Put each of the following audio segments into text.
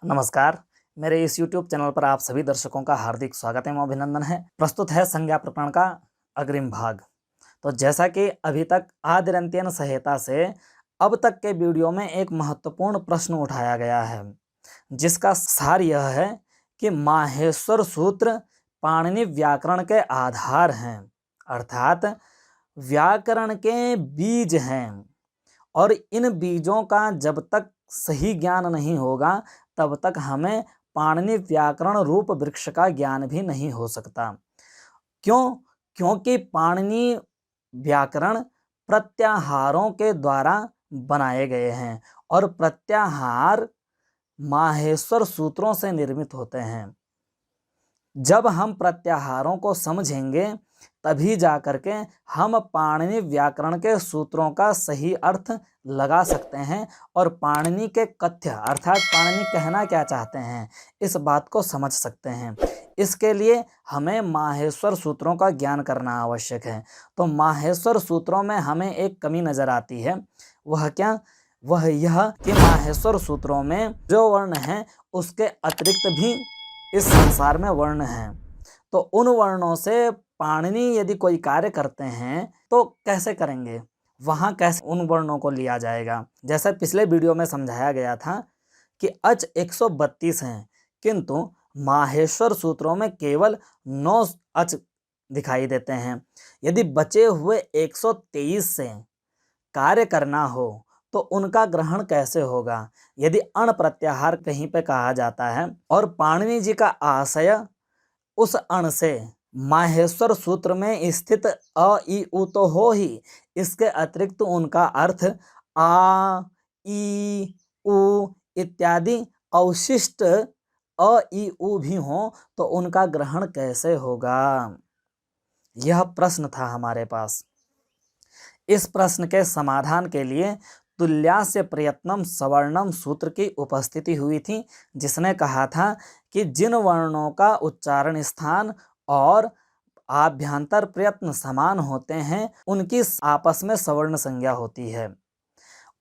नमस्कार। मेरे इस YouTube चैनल पर आप सभी दर्शकों का हार्दिक स्वागत एवं अभिनंदन है। प्रस्तुत है संज्ञा प्रकरण का अग्रिम भाग। तो जैसा कि अभी तक आदिरंत्यन संहिता से अब तक के वीडियो में एक महत्वपूर्ण प्रश्न उठाया गया है, जिसका सार यह है कि माहेश्वर सूत्र पाणिनि व्याकरण के आधार हैं, अर्थात व्याकरण के बीज हैं, और इन बीजों का जब तक सही ज्ञान नहीं होगा तब तक हमें पाणिनि व्याकरण रूप वृक्ष का ज्ञान भी नहीं हो सकता। क्यों? क्योंकि पाणिनि व्याकरण प्रत्याहारों के द्वारा बनाए गए हैं और प्रत्याहार माहेश्वर सूत्रों से निर्मित होते हैं। जब हम प्रत्याहारों को समझेंगे तभी जाकर के हम पाणिनि व्याकरण के सूत्रों का सही अर्थ लगा सकते हैं और पाणिनि के कथ्य अर्थात पाणिनि कहना क्या चाहते हैं इस बात को समझ सकते हैं। इसके लिए हमें माहेश्वर सूत्रों का ज्ञान करना आवश्यक है। तो माहेश्वर सूत्रों में हमें एक कमी नज़र आती है, वह क्या? वह यह कि माहेश्वर सूत्रों में जो वर्ण हैं उसके अतिरिक्त भी इस संसार में वर्ण हैं। तो उन वर्णों से पाणिनि यदि कोई कार्य करते हैं तो कैसे करेंगे, वहाँ कैसे उन वर्णों को लिया जाएगा? जैसा पिछले वीडियो में समझाया गया था कि अच 132 हैं, किंतु माहेश्वर सूत्रों में केवल 9 अच दिखाई देते हैं। यदि बचे हुए 123 से कार्य करना हो तो उनका ग्रहण कैसे होगा? यदि अण प्रत्याहार कहीं पे कहा जाता है और पाणिनि जी का आशय उस अण से माहेश्वर सूत्र में स्थित अ ई उ तो हो ही, इसके अतिरिक्त उनका अर्थ आ ई उ इत्यादि अवशिष्ट अ ई उ भी हो तो उनका ग्रहण कैसे होगा? यह प्रश्न था हमारे पास। इस प्रश्न के समाधान के लिए तुल्यास्य प्रयत्नम सवर्णम सूत्र की उपस्थिति हुई थी, जिसने कहा था कि जिन वर्णों का उच्चारण स्थान और आभ्यंतर प्रयत्न समान होते हैं उनकी आपस में सवर्ण संज्ञा होती है।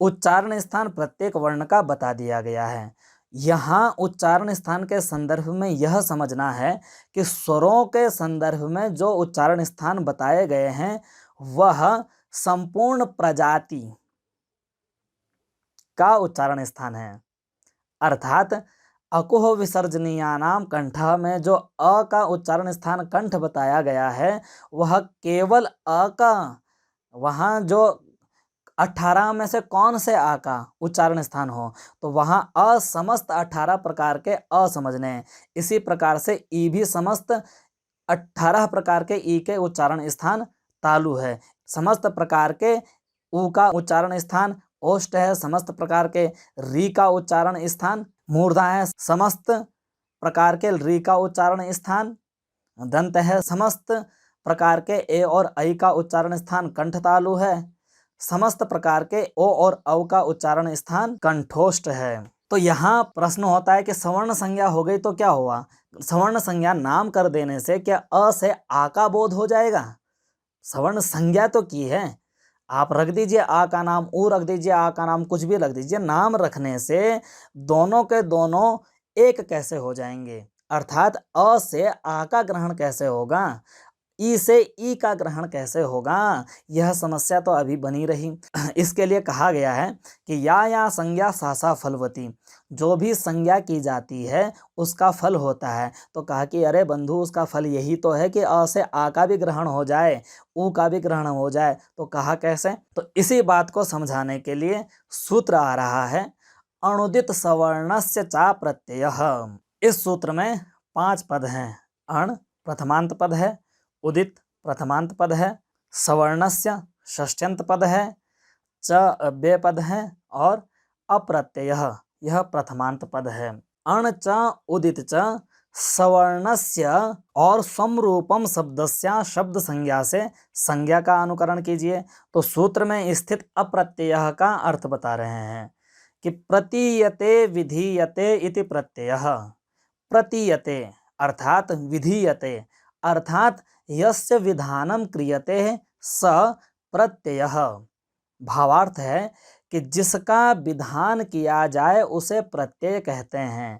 उच्चारण स्थान प्रत्येक वर्ण का बता दिया गया है। यहाँ उच्चारण स्थान के संदर्भ में यह समझना है कि स्वरों के संदर्भ में जो उच्चारण स्थान बताए गए हैं वह संपूर्ण प्रजाति का उच्चारण स्थान है। अर्थात अकुह विसर्जनीयानाम कंठ में जो अ का उच्चारण स्थान कंठ बताया गया है वह केवल अ का, वहाँ जो 18 में से कौन से आ का उच्चारण स्थान हो तो वहाँ अ समस्त 18 प्रकार के अ समझने हैं। इसी प्रकार से ई भी समस्त 18 प्रकार के ई के उच्चारण स्थान तालु है। समस्त प्रकार के उ का उच्चारण स्थान ओष्ठ है। समस्त प्रकार के री का उच्चारण स्थान मूर्धा है। समस्त प्रकार के री का उच्चारण स्थान दंत है। समस्त प्रकार के ए और ऐ का उच्चारण स्थान कंठ तालु है। समस्त प्रकार के ओ और औ का उच्चारण स्थान कंठोष्ठ है। तो यहाँ प्रश्न होता है कि सवर्ण संज्ञा हो गई तो क्या हुआ? सवर्ण संज्ञा नाम कर देने से क्या अ से आ का बोध हो जाएगा? सवर्ण संज्ञा तो की है, आप रख दीजिए आ का नाम उ रख दीजिए, आ का नाम कुछ भी रख दीजिए, नाम रखने से दोनों के दोनों एक कैसे हो जाएंगे? अर्थात अ से आ का ग्रहण कैसे होगा, ई से ई का ग्रहण कैसे होगा? यह समस्या तो अभी बनी रही। इसके लिए कहा गया है कि या संज्ञा सासा फलवती, जो भी संज्ञा की जाती है उसका फल होता है। तो कहा कि अरे बंधु, उसका फल यही तो है कि अ से आ का भी ग्रहण हो जाए, उ का भी ग्रहण हो जाए। तो कहा कैसे? तो इसी बात को समझाने के लिए सूत्र आ रहा है अणुदित सवर्णस्य चा प्रत्ययः। इस सूत्र में 5 पद हैं। अण प्रथमांत पद है, उदित प्रथमांत पद है, सवर्णस्य षष्ट्यंत पद है, च अव्यय पद है और अप्रत्ययः यह प्रथमांत पद है। अण च उदित च सवर्णस्य और समरूपम शब्दस्य शब्द संज्ञा से संज्ञा का अनुकरण कीजिए। तो सूत्र में स्थित अप्रत्ययः का अर्थ बता रहे हैं कि प्रतीयते विधीयते इति प्रत्ययः। प्रतीयते अर्थात विधीयते अर्थात यस्य विधानम क्रियते स प्रत्ययः। भावार्थ है कि जिसका विधान किया जाए उसे प्रत्यय कहते हैं।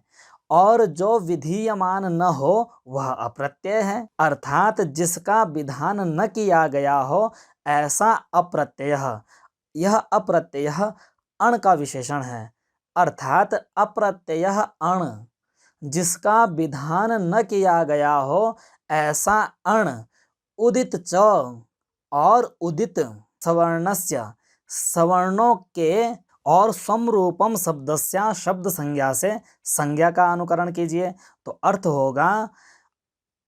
और जो विधीयमान न हो वह अप्रत्यय है, अर्थात जिसका विधान न किया गया हो ऐसा अप्रत्यय। यह अप्रत्यय अण का विशेषण है, अर्थात अप्रत्यय अण, जिसका विधान न किया गया हो ऐसा अण। उदित च और उदित सवर्णस्य, सवर्णों के और समरूपम शब्दस्या शब्द संज्ञा से संज्ञा का अनुकरण कीजिए तो अर्थ होगा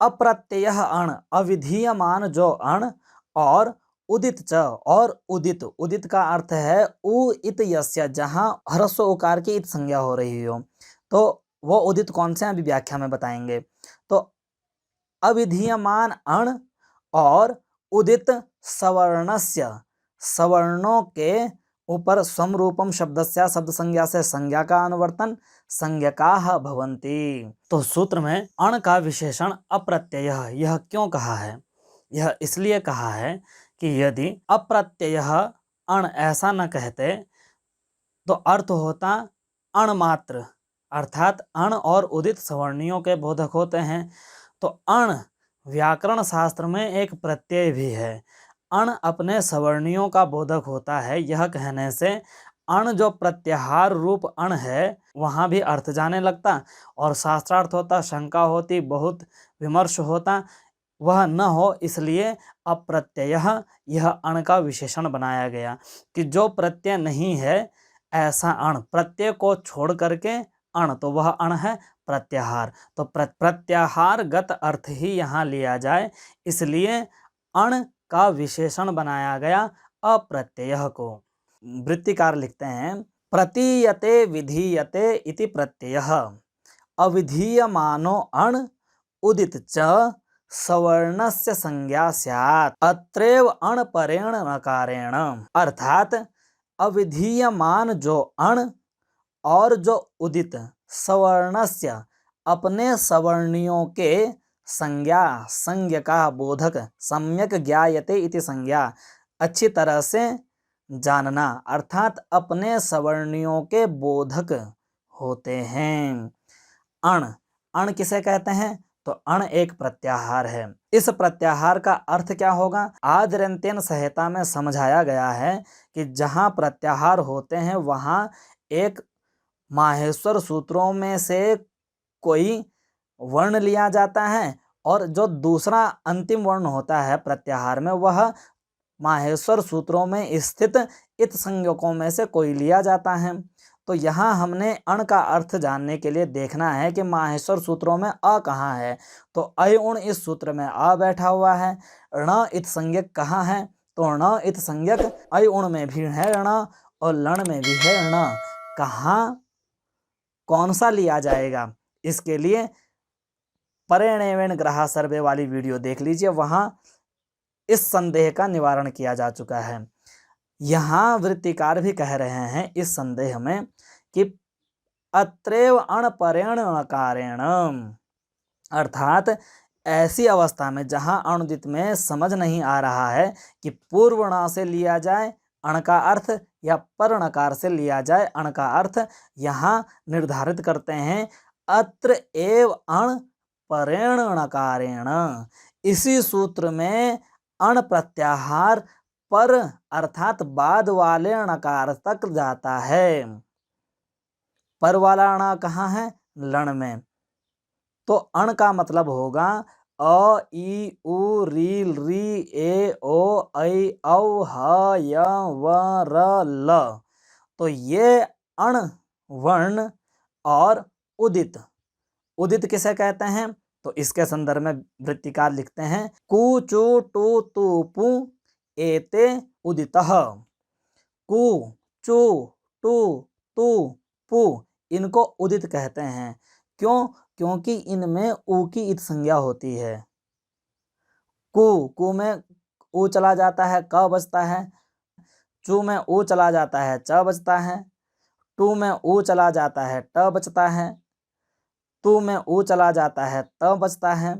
अप्रत्यय अण, अविधीयमान जो अण, और उदित च और उदित, उदित का अर्थ है उ इत यस्य, जहाँ ह्रस्व उकार की इत संज्ञा हो रही हो। तो वो उदित कौन से हैं अभी व्याख्या में बताएंगे। तो अविधीयमान अण और उदित सवर्णस्य, सवर्णों के ऊपर समरूपम शब्दस्या शब्द संज्ञा से संज्ञा का अनुवर्तन, संज्ञकाः भवन्ति। तो सूत्र में अण का विशेषण अप्रत्यय यह क्यों कहा है? यह इसलिए कहा है कि यदि अप्रत्यय अण ऐसा न कहते तो अर्थ होता अण मात्र, अर्थात अण और उदित सवर्णियों के बोधक होते हैं। तो अण व्याकरण शास्त्र में एक प्रत्यय भी है, अण अपने सवर्णियों का बोधक होता है। यह कहने से अण जो प्रत्याहार रूप अण है वहाँ भी अर्थ जाने लगता और शास्त्रार्थ होता, शंका होती, बहुत विमर्श होता, वह न हो इसलिए अप्रत्यय यह अण का विशेषण बनाया गया कि जो प्रत्यय नहीं है ऐसा अण, प्रत्यय को छोड़ करके अण, तो वह अण है प्रत्याहार। तो प्रत्याहारगत अर्थ ही यहाँ लिया जाए, इसलिए अण का विशेषण बनाया गया अप्रत्यय को। वृत्तिकार लिखते हैं प्रतीयते विधीयते इति प्रत्ययः अविधीयमानो अण उदित च सवर्णस्य संज्ञा स्यात्, अत्रैव अण परेण नकारेण। अर्थात अविधीयमान जो अण और जो उदित सवर्णस्य अपने सवर्णियों के संज्ञा, संज्ञ का बोधक, सम्यक ज्ञायते इति संज्ञा, अच्छी तरह से जानना, अर्थात अपने सवर्णियों के बोधक होते हैं। अण, अण किसे कहते हैं? तो अण एक प्रत्याहार है। इस प्रत्याहार का अर्थ क्या होगा? आदिरंत्यन संहिता में समझाया गया है कि जहाँ प्रत्याहार होते हैं वहाँ एक माहेश्वर सूत्रों में से कोई वर्ण लिया जाता है और जो दूसरा अंतिम वर्ण होता है प्रत्याहार में वह माहेश्वर सूत्रों में स्थित इत संज्ञकों में से कोई लिया जाता है। तो यहाँ हमने अण का अर्थ जानने के लिए देखना है कि माहेश्वर सूत्रों में अ कहाँ है। तो अय उण इस सूत्र में अ बैठा हुआ है। ण इत संज्ञक कहाँ है? तो ण इत संज्ञक अय उण में भी है ण और लण में भी है ण। कहाँ कौन सा लिया जाएगा? इसके लिए परेणेवेन ग्रहा सर्वे वाली वीडियो देख लीजिए, वहाँ इस संदेह का निवारण किया जा चुका है। यहाँ वृत्तिकार भी कह रहे हैं इस संदेह में कि अत्रैव अण परेण नकारेण, अर्थात ऐसी अवस्था में जहाँ अणुदित में समझ नहीं आ रहा है कि पूर्व ण से लिया जाए अण का अर्थ या पर णकार से लिया जाए अण का अर्थ, यहाँ निर्धारित करते हैं अत्र एव अण परेण णकारेण। इसी सूत्र में अण प्रत्याहार पर अर्थात बाद वाले णकार तक जाता है। पर वाला अण कहाँ है? लण में। तो अण का मतलब होगा अ ई उ री री ए ओ ऐ औ ह य व र ल। तो ये अण वर्ण और उदित, उदित किसे कहते हैं? तो इसके संदर्भ में वृत्तिकार लिखते हैं कु चु टु तु पु एते उदितः। कु चु टु तु पु इनको उदित कहते हैं। क्यों? क्योंकि इनमें उ की इत संज्ञा होती है। कु में उ चला जाता है क बचता है, चु में उ चला जाता है च बचता है, टू में उ चला जाता है ट बचता है, तू में उ चला जाता है त बचता है,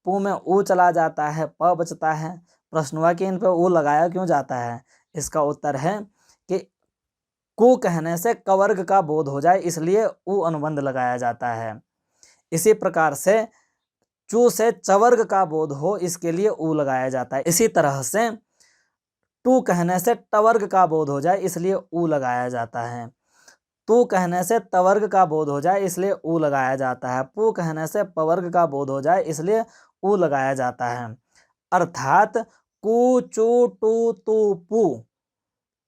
पू में उ चला जाता है प बचता है। प्रश्न हुआ कि इन पे उ लगाया क्यों जाता है? इसका उत्तर है कि कु कहने से कवर्ग का बोध हो जाए इसलिए उ अनुबंध लगाया जाता है। इसी प्रकार से चू से चवर्ग का बोध हो, इसके लिए ऊ लगाया जाता है। इसी तरह से टू कहने से टवर्ग का बोध हो जाए, इसलिए ऊ लगाया जाता है। तू कहने से तवर्ग का बोध हो जाए, इसलिए ऊ लगाया जाता है। पू कहने से पवर्ग का बोध हो जाए, इसलिए ऊ लगाया जाता है। अर्थात कु चू टू तू पू,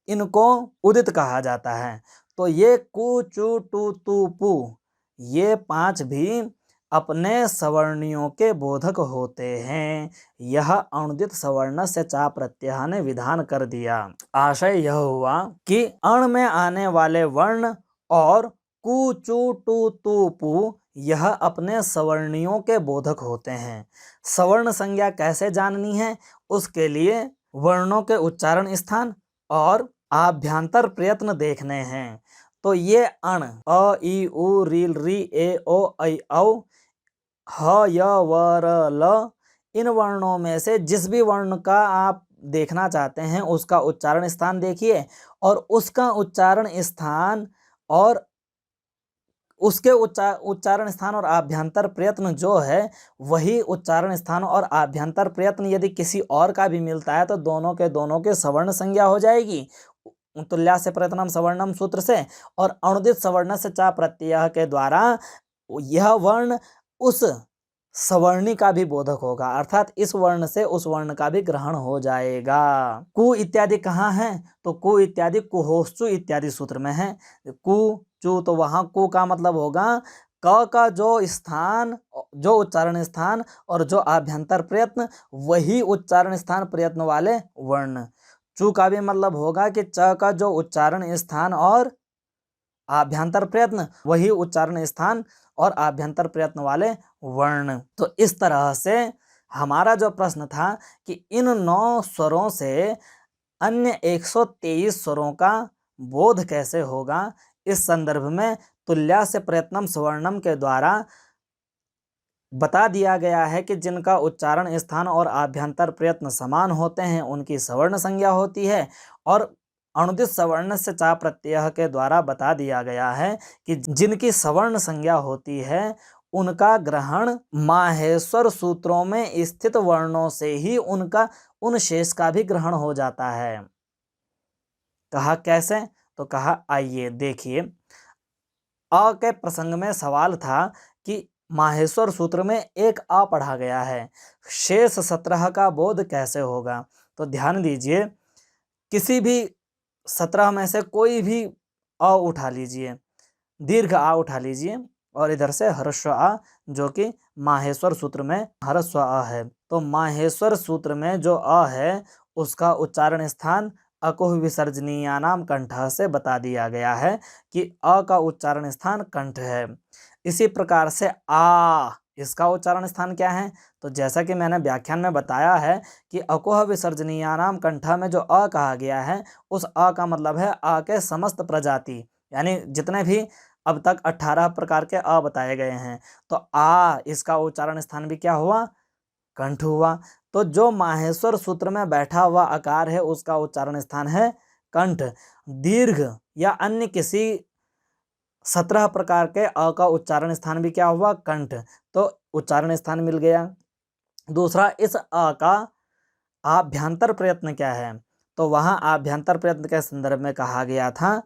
इनको उदित कहा जाता है। तो ये कु चू टू तू पू, ये 5 भी अपने सवर्णियों के बोधक होते हैं। यह अनुदित सवर्ण से चा प्रत्यय ने विधान कर दिया। आशय यह हुआ कि अण में आने वाले वर्ण और कु चू टू तू पू, यह अपने सवर्णियों के बोधक होते हैं। सवर्ण संज्ञा कैसे जाननी है, उसके लिए वर्णों के उच्चारण स्थान और आभ्यंतर प्रयत्न देखने हैं। तो ये अण अ ई उ रील री ए ओ ऐ औ ह य व र ल, इन वर्णों में से जिस भी वर्ण का आप देखना चाहते हैं उसका उच्चारण स्थान देखिए, और उसका उच्चारण स्थान और उसके उच्चारण स्थान और आभ्यंतर प्रयत्न जो है, वही उच्चारण स्थान और आभ्यंतर प्रयत्न यदि किसी और का भी मिलता है तो दोनों के सवर्ण संज्ञा हो जाएगी तुल्या से प्रयत्नम सवर्णम सूत्र से, और अनुदित सवर्ण से चा प्रत्यय के द्वारा यह वर्ण उस सवर्णी का भी बोधक होगा, अर्थात इस वर्ण से उस वर्ण का भी ग्रहण हो जाएगा। कु इत्यादि कहाँ है, तो कु इत्यादि कुहोश्चु इत्यादि सूत्र में है। कु चू, तो वहां कु का मतलब होगा क का जो स्थान, जो उच्चारण स्थान और जो आभ्यंतर प्रयत्न, वही उच्चारण स्थान प्रयत्न वाले वर्ण। चू का भी मतलब होगा कि च का जो उच्चारण स्थान और आभ्यंतर प्रयत्न, वही उच्चारण स्थान और आभ्यंतर प्रयत्न वाले वर्ण। तो इस तरह से हमारा जो प्रश्न था कि इन 9 स्वरों से अन्य 123 स्वरों का बोध कैसे होगा, इस संदर्भ में तुल्या से प्रयत्नम सवर्णम के द्वारा बता दिया गया है कि जिनका उच्चारण स्थान और आभ्यंतर प्रयत्न समान होते हैं उनकी सवर्ण संज्ञा होती है, और अनुदित सवर्ण से चा प्रत्यय के द्वारा बता दिया गया है कि जिनकी सवर्ण संज्ञा होती है उनका ग्रहण माहेश्वर सूत्रों में स्थित वर्णों से ही उन शेष का भी ग्रहण हो जाता है। कहा कैसे, तो कहा आइए देखिए। अ के प्रसंग में सवाल था कि माहेश्वर सूत्र में एक अ पढ़ा गया है, शेष 17 का बोध कैसे होगा। तो ध्यान दीजिए, किसी भी 17 में से कोई भी अ उठा लीजिए, दीर्घ आ उठा लीजिए, और इधर से ह्रस्व आ, जो कि माहेश्वर सूत्र में ह्रस्व आ है। तो माहेश्वर सूत्र में जो अ है उसका उच्चारण स्थान अकुह विसर्जनीयानाम कंठ से बता दिया गया है कि अ का उच्चारण स्थान कंठ है। इसी प्रकार से आ, इसका उच्चारण स्थान क्या है, तो जैसा कि मैंने व्याख्यान में बताया है कि अकुह विसर्जनीयानाम कंठ में जो अ कहा गया है, उस अ का मतलब है आ के समस्त प्रजाति, यानी जितने भी अब तक 18 प्रकार के अ बताए गए हैं। तो आ, इसका उच्चारण स्थान भी क्या हुआ, कंठ हुआ। तो जो माहेश्वर सूत्र में बैठा हुआ आकार है उसका उच्चारण स्थान है कंठ। दीर्घ या अन्य किसी 17 प्रकार के अ का उच्चारण स्थान भी क्या हुआ, कंठ। तो उच्चारण स्थान मिल गया। दूसरा, इस अ का आभ्यंतर प्रयत्न क्या है, तो वहां आभ्यंतर प्रयत्न के संदर्भ में कहा गया था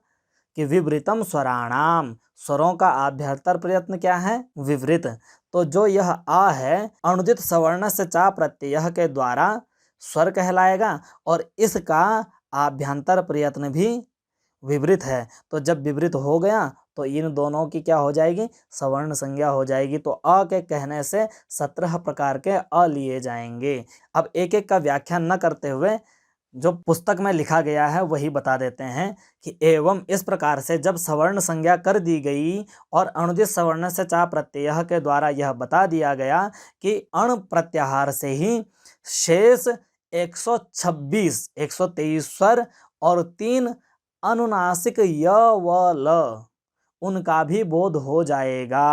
कि विवृतम स्वराणाम, स्वरों का आभ्यंतर प्रयत्न क्या है, विवृत। तो जो यह आ है अनुदित सवर्ण से चा प्रत्यय के द्वारा स्वर कहलाएगा, और इसका आभ्यंतर प्रयत्न भी विवृत है। तो जब विवृत हो गया तो इन दोनों की क्या हो जाएगी, सवर्ण संज्ञा हो जाएगी। तो अ के कहने से 17 प्रकार के अ लिए जाएंगे। अब एक एक का व्याख्यान न करते हुए जो पुस्तक में लिखा गया है वही बता देते हैं कि एवं इस प्रकार से जब सवर्ण संज्ञा कर दी गई और अनुदित सवर्ण से चा प्रत्यय के द्वारा यह बता दिया गया कि अण प्रत्याहार से ही शेष 123 स्वर और 3 अनुनासिक य व ल उनका भी बोध हो जाएगा।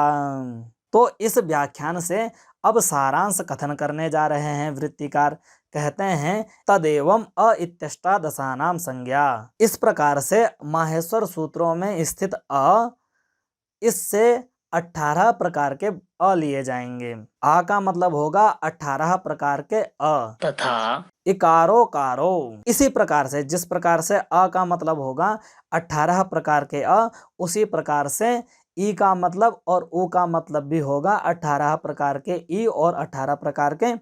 तो इस व्याख्यान से अब सारांश कथन करने जा रहे हैं वृत्तिकार। कहते हैं तदेवं अ इत्यष्टादशानाम संज्ञा। इस प्रकार से माहेश्वर सूत्रों में स्थित अ, इससे 18 प्रकार के अ लिए जाएंगे। आ का मतलब होगा 18 प्रकार के अ तथा इकारो कारो। इसी प्रकार से जिस प्रकार से अ का मतलब होगा 18 प्रकार के अ, उसी प्रकार से ई का मतलब और उ का मतलब भी होगा 18 प्रकार के ई और 18 प्रकार के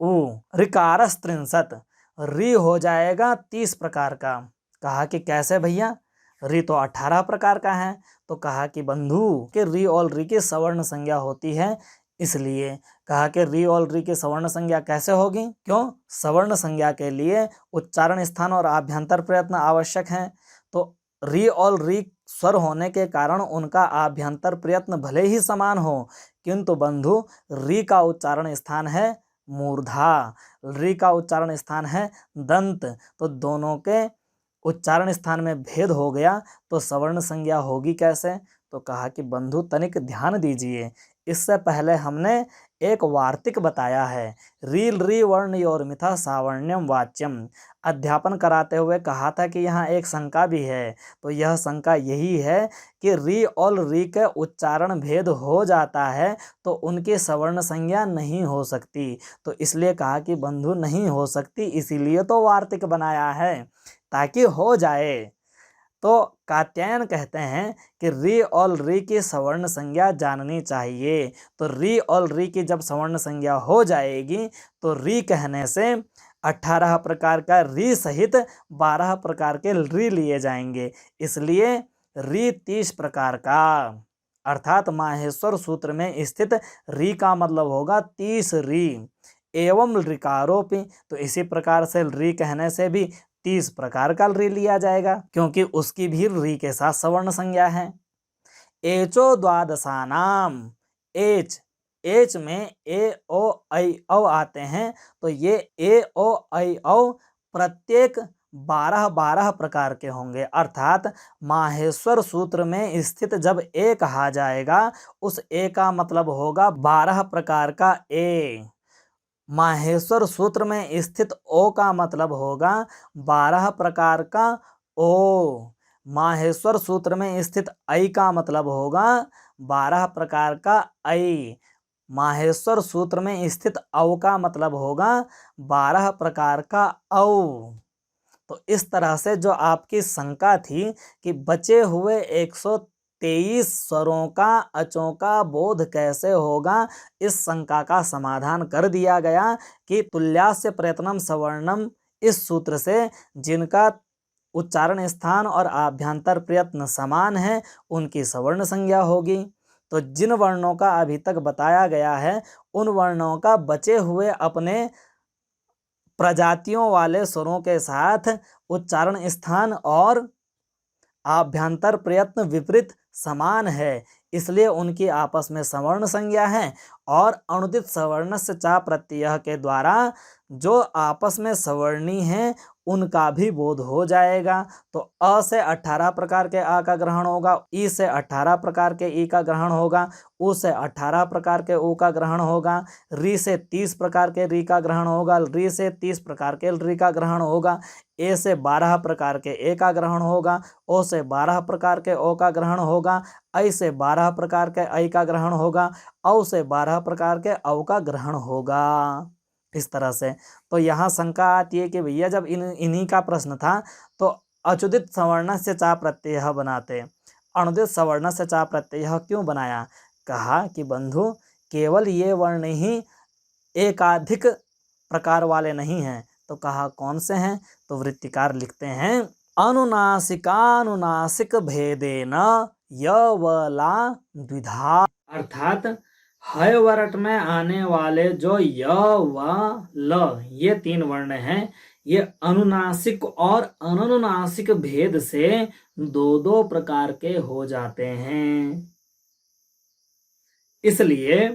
उ। ऋकारस त्रिंशत, री हो जाएगा 30 प्रकार का। कहा कि कैसे भैया, री तो 18 प्रकार का है। तो कहा कि बंधु कि री और री की सवर्ण संज्ञा होती है, इसलिए कहा कि री और री की सवर्ण संज्ञा कैसे होगी? क्यों? सवर्ण संज्ञा के लिए उच्चारण स्थान और आभ्यंतर प्रयत्न आवश्यक है। तो री और री स्वर होने के कारण उनका आभ्यंतर प्रयत्न भले ही समान हो, किंतु बंधु री का उच्चारण स्थान है मूर्धा, री का उच्चारण स्थान है दंत। तो दोनों के उच्चारण स्थान में भेद हो गया, तो सवर्ण संज्ञा होगी कैसे? तो कहा कि बंधु तनिक ध्यान दीजिए, इससे पहले हमने एक वार्तिक बताया है, रील री वर्ण योर्मिथा सावर्ण्यम वाच्यम। अध्यापन कराते हुए कहा था कि यहाँ एक शंका भी है। तो यह शंका यही है कि री और री के उच्चारण भेद हो जाता है तो उनकी सवर्ण संज्ञा नहीं हो सकती। तो इसलिए कहा कि बंधु नहीं हो सकती, इसीलिए तो वार्तिक बनाया है ताकि हो जाए। तो कात्यायन कहते हैं कि री और री की सवर्ण संज्ञा जाननी चाहिए। तो री और री की जब सवर्ण संज्ञा हो जाएगी तो री कहने से 18 प्रकार का री सहित 12 प्रकार के री लिए जाएंगे, इसलिए री 30 प्रकार का। अर्थात माहेश्वर सूत्र में स्थित री का मतलब होगा 30 री एवं ऋकारोपि। तो इसी प्रकार से री कहने से भी 30 प्रकार का री लिया जाएगा, क्योंकि उसकी भी री के साथ सवर्ण संज्ञा है। एचो द्वादशानाम, एच एच में ए ओ ऐ औ आते हैं। तो ये ए ओ ऐ औ प्रत्येक 12-12 प्रकार के होंगे। अर्थात माहेश्वर सूत्र में स्थित जब ए कहा जाएगा, उस ए का मतलब होगा 12 प्रकार का ए। माहेश्वर सूत्र में स्थित ओ का मतलब होगा 12 प्रकार का ओ। माहेश्वर सूत्र में स्थित ऐ का मतलब होगा 12 प्रकार का ऐ। माहेश्वर सूत्र में स्थित औ का मतलब होगा 12 प्रकार का औ। तो इस तरह से जो आपकी शंका थी कि बचे हुए 123 स्वरों का अचों का बोध कैसे होगा, इस शंका का समाधान कर दिया गया कि तुल्यास्य प्रयत्नम सवर्णम, इस सूत्र से जिनका उच्चारण स्थान और आभ्यंतर प्रयत्न समान है उनकी सवर्ण संज्ञा होगी। तो जिन वर्णों का अभी तक बताया गया है उन वर्णों का बचे हुए अपने प्रजातियों वाले स्वरों के साथ उच्चारण स्थान और आभ्यंतर प्रयत्न विपरीत समान है, इसलिए उनकी आपस में सवर्ण संज्ञा है। और अनुदित सवर्णस्य चा प्रत्यय के द्वारा जो आपस में सवर्णी हैं उनका भी बोध हो जाएगा। तो अ से 18 प्रकार के आ का ग्रहण होगा, ई से 18 प्रकार के ई का ग्रहण होगा, उ से 18 प्रकार के उ का ग्रहण होगा, री से 30 प्रकार के री का ग्रहण होगा, री से 30 प्रकार के री का ग्रहण होगा, ए से 12 प्रकार के ए का ग्रहण होगा, ओ से 12 प्रकार के ओ का ग्रहण होगा, ऐ से 12 प्रकार के ऐ का ग्रहण होगा, औ से 12 प्रकार के औ का ग्रहण होगा। इस तरह से तो यहाँ शंका आती है कि भैया जब इन्हीं का प्रश्न था तो अचुदित सवर्ण से चा प्रत्यय बनाते, अनुदित सवर्ण से चा प्रत्यय क्यों बनाया? कहा कि बंधु केवल ये वर्ण ही एकाधिक प्रकार वाले नहीं हैं। तो कहा कौन से हैं? तो वृत्तिकार लिखते हैं अनुनासिकानुनासिक भेदेन यवला द्विधा। अर्थात हय वर्ट में आने वाले जो य व ल ये 3 वर्ण हैं, ये अनुनासिक और अनुनासिक भेद से 2-2 प्रकार के हो जाते हैं। इसलिए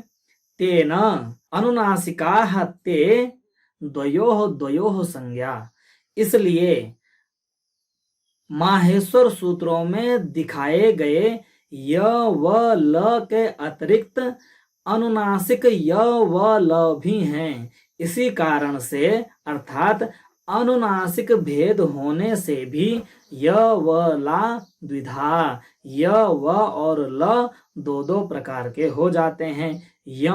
तेन अनुनासिकाः ते द्वयोः द्वयोः संज्ञा। इसलिए माहेश्वर सूत्रों में दिखाए गए य व ल के अतिरिक्त अनुनासिक य व ल भी हैं। इसी कारण से अर्थात अनुनासिक भेद होने से भी य व ला द्विधा, य व और ल दो दो प्रकार के हो जाते हैं। य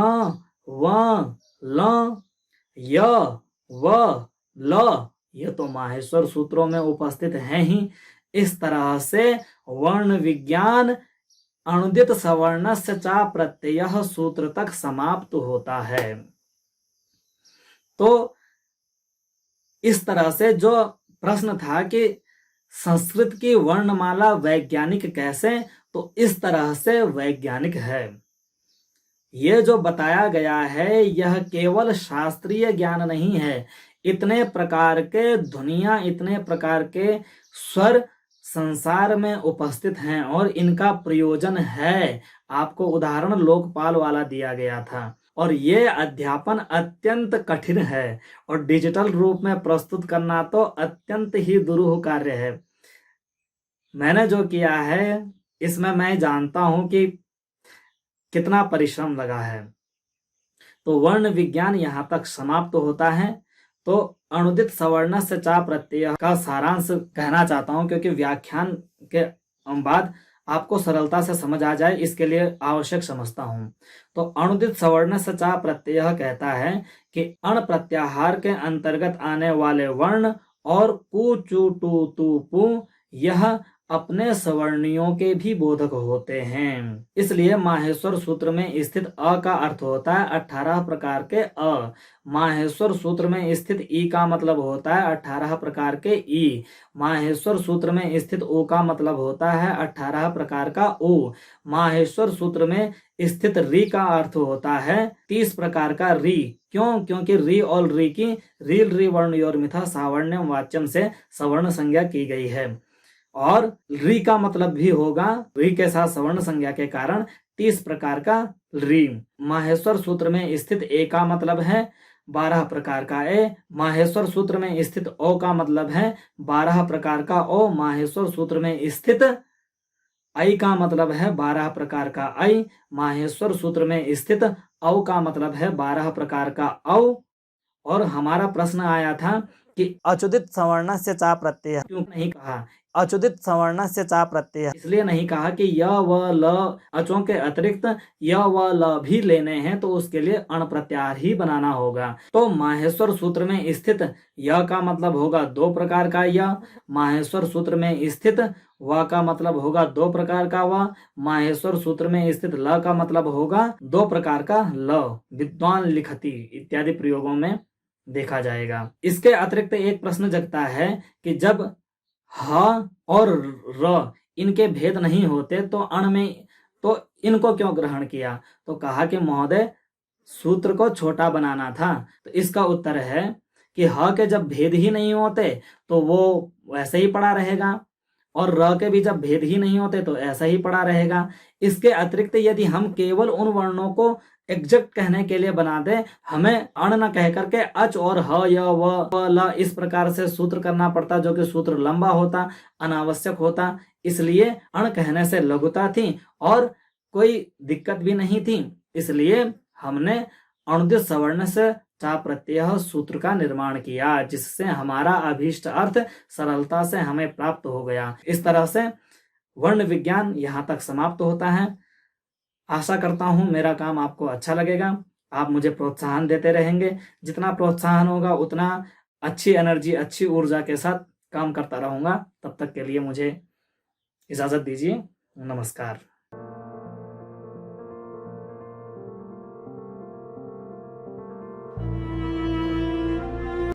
व ल, य व ल ये तो माहेश्वर सूत्रों में उपस्थित हैं ही। इस तरह से वर्ण विज्ञान अणुदित सवर्णस्य चा प्रत्ययः सूत्र तक समाप्त होता है। तो इस तरह से जो प्रश्न था कि संस्कृत की वर्णमाला वैज्ञानिक कैसे, तो इस तरह से वैज्ञानिक है। ये जो बताया गया है यह केवल शास्त्रीय ज्ञान नहीं है। इतने प्रकार के ध्वनियां, इतने प्रकार के स्वर संसार में उपस्थित हैं और इनका प्रयोजन है। आपको उदाहरण लोकपाल वाला दिया गया था। और ये अध्यापन अत्यंत कठिन है और डिजिटल रूप में प्रस्तुत करना तो अत्यंत ही दुरूह कार्य है। मैंने जो किया है इसमें मैं जानता हूं कि कितना परिश्रम लगा है। तो वर्ण विज्ञान यहाँ तक समाप्त होता है। तो अणुदित सवर्ण से चा प्रत्यय का सारांश कहना चाहता हूं, क्योंकि व्याख्यान के बाद आपको सरलता से समझ आ जाए इसके लिए आवश्यक समझता हूं। तो अणुदित सवर्ण से चा प्रत्यय कहता है कि अण प्रत्याहार के अंतर्गत आने वाले वर्ण और कु चु टू तू पु यह अपने सवर्णियों के भी बोधक होते हैं। इसलिए माहेश्वर सूत्र में स्थित अ का अर्थ होता है 18 प्रकार के अ। माहेश्वर सूत्र में स्थित ई का मतलब होता है 18 प्रकार के ई। माहेश्वर सूत्र में स्थित ओ का मतलब होता है 18 प्रकार का ओ। माहेश्वर सूत्र में स्थित री का अर्थ होता है 30 प्रकार का री। क्यों? क्योंकि री और री की रील री वर्ण योर्मिथा सावर्ण्यम वाच्यम से सवर्ण संज्ञा की गई है। और री का मतलब भी होगा, री के साथ सवर्ण संज्ञा के कारण 30 प्रकार का री। माहेश्वर सूत्र में स्थित ए का मतलब है 12 प्रकार का ए। माहेश्वर सूत्र में स्थित ओ का मतलब है 12 प्रकार का ओ। माहेश्वर सूत्र में स्थित आई का मतलब है 12 प्रकार का आई। माहेश्वर सूत्र में स्थित औ का मतलब है 12 प्रकार का औ। और हमारा प्रश्न आया था कि अचुदित सवर्ण से चा प्रत्यय क्यों नहीं कहा। अचुदित सवर्ण से चा प्रत्यय इसलिए नहीं कहा कि य व ल अचों के अतिरिक्त य व ल भी लेने हैं, तो उसके लिए अण प्रत्याहार ही बनाना होगा। तो माहेश्वर सूत्र में स्थित य का मतलब होगा 2 प्रकार का य। माहेश्वर सूत्र में स्थित व का मतलब होगा 2 प्रकार का व। माहेश्वर सूत्र में स्थित ल का मतलब होगा 2 प्रकार का ल। विद्वान लिखति इत्यादि प्रयोगों में देखा जाएगा। इसके अतिरिक्त एक प्रश्न जगता है कि जब ह और र इनके भेद नहीं होते तो अण में तो इनको क्यों ग्रहण किया। तो कहा कि महोदय सूत्र को छोटा बनाना था। तो इसका उत्तर है कि ह के जब भेद ही नहीं होते तो वो वैसे ही पड़ा रहेगा, और र के भी जब भेद ही नहीं होते तो ऐसा ही पड़ा रहेगा। इसके अतिरिक्त यदि हम केवल उन वर्णों को एग्जैक्ट कहने के लिए बना दे, हमें अण न कह करके अच और ह य व ल इस प्रकार से सूत्र करना पड़ता, जो कि सूत्र लंबा होता, अनावश्यक होता। इसलिए अण कहने से लघुता थी और कोई दिक्कत भी नहीं थी। इसलिए हमने अणुदित सवर्ण से चा प्रत्यय सूत्र का निर्माण किया, जिससे हमारा अभीष्ट अर्थ सरलता से हमें प्राप्त हो गया। इस तरह से वर्ण विज्ञान यहाँ तक समाप्त होता है। आशा करता हूं मेरा काम आपको अच्छा लगेगा। आप मुझे प्रोत्साहन देते रहेंगे। जितना प्रोत्साहन होगा उतना अच्छी एनर्जी, अच्छी ऊर्जा के साथ काम करता रहूंगा। तब तक के लिए मुझे इजाजत दीजिए। नमस्कार।